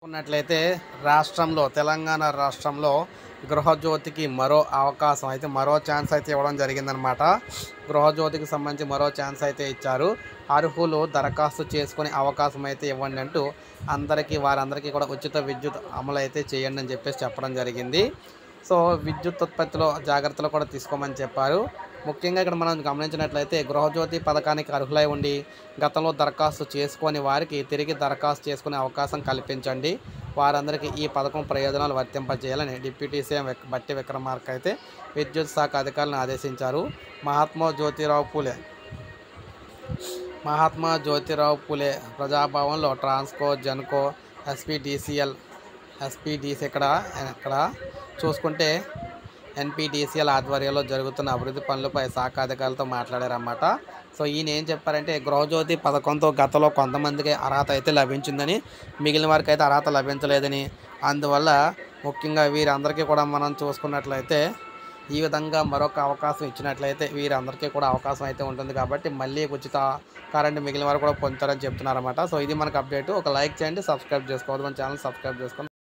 ఉన్నట్లయితే తెలంగాణ రాష్ట్రంలో గృహజ్యోతికి మరో ఛాన్స్ అయితే ఇవ్వడం జరిగిందనమాట. గృహజ్యోతికి సంబంధించి మరో ఛాన్స్ అయితే ఇచ్చారు. అర్హులు దరఖాస్తు చేసుకునే అవకాశం అయితే ఇవ్వండి అంటూ వారందరికీ కూడా ఉచిత విద్యుత్ అమలు అయితే చేయండి అని చెప్పడం జరిగింది. సో విద్యుత్ ఉత్పత్తిలో జాగ్రత్తలు కూడా తీసుకోమని చెప్పారు. ముఖ్యంగా ఇక్కడ మనం గమనించినట్లయితే గృహజ్యోతి పథకానికి అర్హులై ఉండి గతంలో దరఖాస్తు చేసుకొని వారికి తిరిగి దరఖాస్తు చేసుకునే అవకాశం కల్పించండి. వారందరికీ ఈ పథకం ప్రయోజనాలు వర్తింపజేయాలని డిప్యూటీ సీఎం బట్టి విక్రమార్క అయితే విద్యుత్ శాఖ అధికారులను ఆదేశించారు. మహాత్మా జ్యోతిరావు పూలే ప్రజాభవన్లో ట్రాన్స్కో, జెన్కో, ఎస్పీడీసీ ఇక్కడ చూసుకుంటే ఎన్పీడీసీఎల్ ఆధ్వర్యంలో జరుగుతున్న అభివృద్ధి పనులపై శాఖ అధికారులతో మాట్లాడారన్నమాట. సో ఈయన ఏం చెప్పారంటే గృహజ్యోతి పథకంతో గతంలో కొంతమందికి అర్హత అయితే లభించిందని, మిగిలిన వారికి అయితే అర్హత లభించలేదని, అందువల్ల ముఖ్యంగా వీరందరికీ కూడా మనం చూసుకున్నట్లయితే ఈ విధంగా మరొక అవకాశం ఇచ్చినట్లయితే వీరందరికీ కూడా అవకాశం అయితే ఉంటుంది కాబట్టి మళ్ళీ ఉచిత కరెంట్ మిగిలిన వారు కూడా పొందుతారని చెప్తున్నారన్నమాట. సో ఇది మనకు అప్డేట్. ఒక లైక్ చేయండి, సబ్స్క్రైబ్ చేసుకోవద్దు, మన ఛానల్ సబ్స్క్రైబ్ చేసుకోండి.